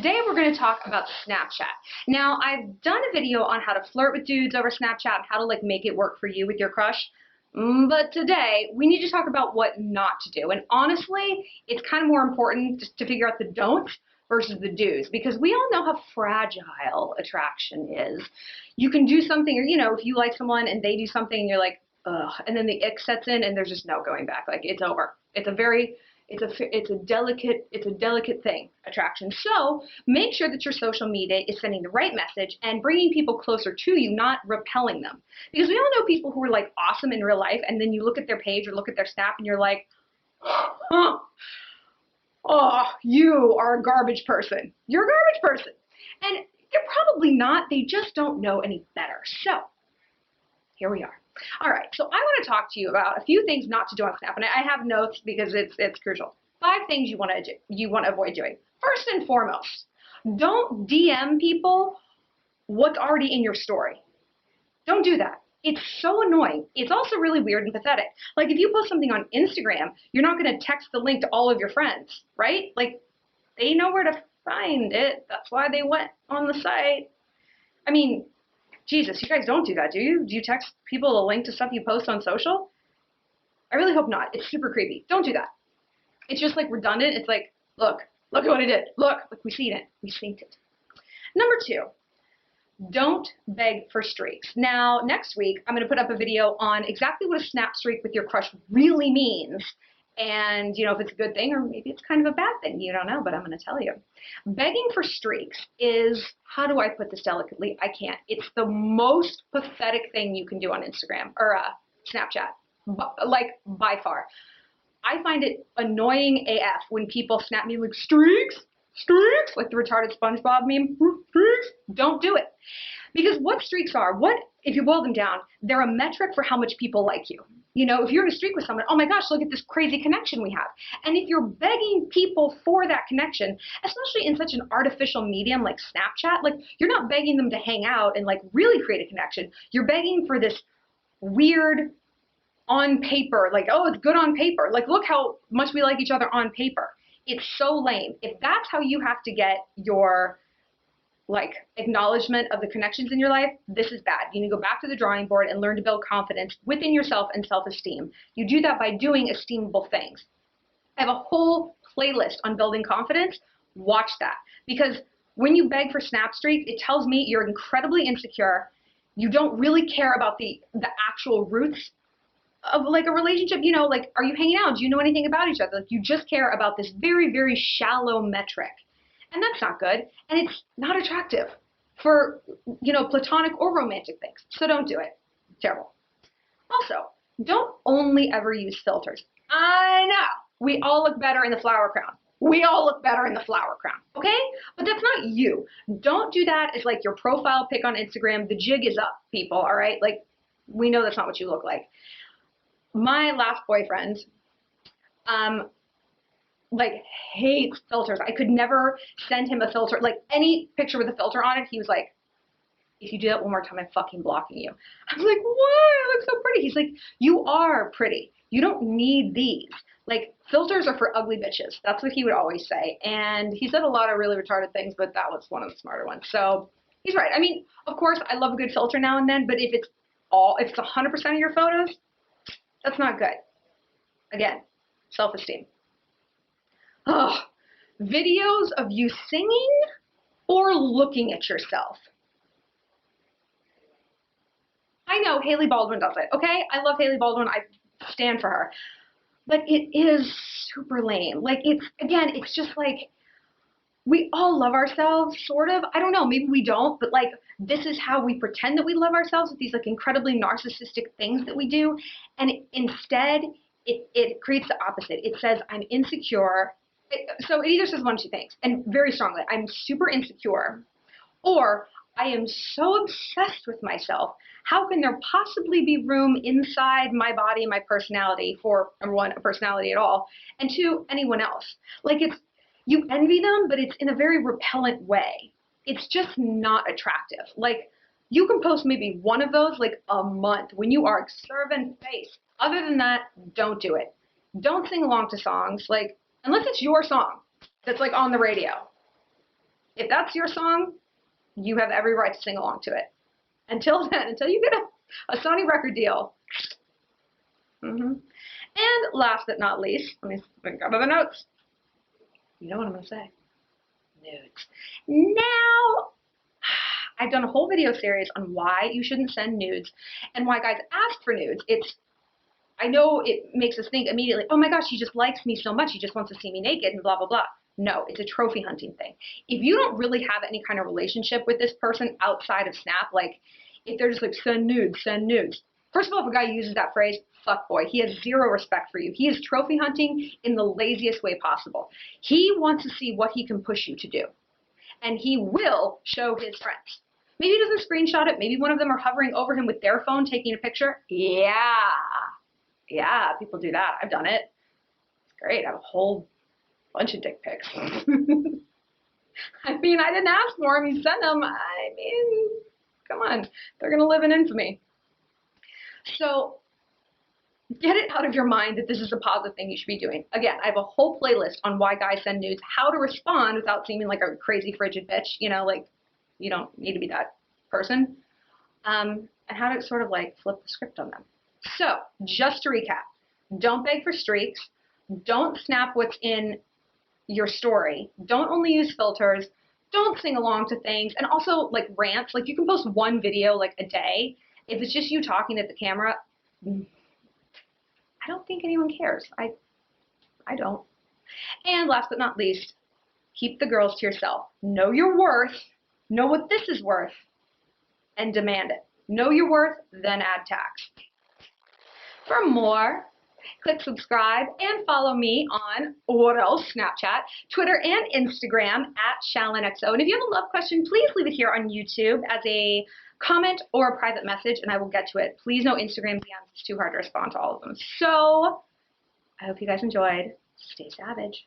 Today we're going to talk about Snapchat. Now, I've done a video on how to flirt with dudes over Snapchat and how to make it work for you with your crush. But today we need to talk about what not to do. And honestly, it's kind of more important just to figure out the don'ts versus the do's, because we all know how fragile attraction is. You can do something, or if you like someone and they do something and you're like, ugh, and then the ick sets in and there's just no going back. Like, it's over. It's a delicate thing, attraction. So make sure that your social media is sending the right message and bringing people closer to you, not repelling them. Because we all know people who are awesome in real life, and then you look at their page or look at their snap and you're like, huh, oh, you are a garbage person. You're a garbage person. And they're probably not. They just don't know any better. So here we are. All right, so I want to talk to you about a few things not to do on Snap, and I have notes because it's crucial. 5 things you want to avoid doing. First and foremost, don't DM people what's already in your story. Don't do that. It's so annoying. It's also really weird and pathetic. Like, if you post something on Instagram, you're not going to text the link to all of your friends, right? Like, they know where to find it. That's why they went on the site. I mean, Jesus, you guys don't do that, do you? Do you text people a link to stuff you post on social? I really hope not. It's super creepy. Don't do that. It's just redundant. It's like, look at what I did. Look, we seen it. We synced it. Number 2, don't beg for streaks. Now, next week, I'm going to put up a video on exactly what a snap streak with your crush really means. And, if it's a good thing or maybe it's kind of a bad thing. You don't know, but I'm going to tell you. Begging for streaks is, how do I put this delicately? I can't. It's the most pathetic thing you can do on Instagram or Snapchat, by far. I find it annoying AF when people snap me streaks, like the retarded SpongeBob meme, streaks. Don't do it. Because what streaks are, if you boil them down, they're a metric for how much people like you. If you're in a streak with someone, oh my gosh, look at this crazy connection we have. And if you're begging people for that connection, especially in such an artificial medium like Snapchat, you're not begging them to hang out and really create a connection. You're begging for this weird on paper, oh, it's good on paper. Look how much we like each other on paper. It's so lame. If that's how you have to get your acknowledgement of the connections in your life, this is bad. You need to go back to the drawing board and learn to build confidence within yourself and self-esteem. You do that by doing esteemable things. I have a whole playlist on building confidence. Watch that. Because when you beg for snap streaks, it tells me you're incredibly insecure. You don't really care about the actual roots of a relationship. Are you hanging out? Do you know anything about each other? You just care about this very, very shallow metric. And that's not good, and it's not attractive for, platonic or romantic things. So don't do it. Terrible. Also, don't only ever use filters. I know, we all look better in the flower crown. We all look better in the flower crown, okay? But that's not you. Don't do that as your profile pic on Instagram. The jig is up, people, all right? We know that's not what you look like. My last boyfriend, hates filters. I could never send him a filter, any picture with a filter on it. He was like, if you do that one more time, I'm fucking blocking you. I was like, why? I look so pretty. He's like, you are pretty. You don't need these. Filters are for ugly bitches. That's what he would always say. And he said a lot of really retarded things, but that was one of the smarter ones. So he's right. I mean, of course, I love a good filter now and then, but if it's 100% of your photos, that's not good. Again, self-esteem. Oh, videos of you singing or looking at yourself. I know Hailey Baldwin does it, okay? I love Hailey Baldwin. I stand for her. But it is super lame. It's just we all love ourselves, sort of. I don't know, maybe we don't, but this is how we pretend that we love ourselves, with these incredibly narcissistic things that we do. And instead, it creates the opposite. It says, I'm insecure. So it either says one of two things, and very strongly, I'm super insecure, or I am so obsessed with myself. How can there possibly be room inside my body and my personality for, number 1, a personality at all, and 2, anyone else? You envy them, but it's in a very repellent way. It's just not attractive. You can post maybe one of those a month when you are serving face. Other than that, don't do it. Don't sing along to songs, unless it's your song that's on the radio. If that's your song, you have every right to sing along to it. Until then, until you get a Sony record deal. And last but not least, let me go to the notes. You know what I'm going to say. Nudes. Now, I've done a whole video series on why you shouldn't send nudes and why guys ask for nudes. I know it makes us think immediately, oh my gosh, he just likes me so much, he just wants to see me naked and blah, blah, blah. No, it's a trophy hunting thing. If you don't really have any kind of relationship with this person outside of Snap, like if they're just like, send nudes, send nudes. First of all, if a guy uses that phrase, fuck boy, he has zero respect for you. He is trophy hunting in the laziest way possible. He wants to see what he can push you to do. And he will show his friends. Maybe he doesn't screenshot it. Maybe one of them are hovering over him with their phone taking a picture. Yeah, people do that. I've done it. It's great. I have a whole bunch of dick pics. I mean, I didn't ask for them. He sent them. I mean, come on. They're going to live in infamy. So get it out of your mind that this is a positive thing you should be doing. Again, I have a whole playlist on why guys send nudes, how to respond without seeming like a crazy frigid bitch, you know, like you don't need to be that person, and how to sort of like flip the script on them. So just to recap, don't beg for streaks, don't snap what's in your story, don't only use filters, don't sing along to things, and also like rants, like you can post one video like a day. If it's just you talking at the camera, I don't think anyone cares. I don't. And last but not least, keep the girls to yourself. Know your worth, know what this is worth, and demand it. Know your worth, then add tax. For more, click subscribe and follow me on what else? Snapchat, Twitter, and Instagram at ShallonXO. And if you have a love question, please leave it here on YouTube as a comment or a private message, and I will get to it. Please no Instagram DMs. It's too hard to respond to all of them. So I hope you guys enjoyed. Stay savage.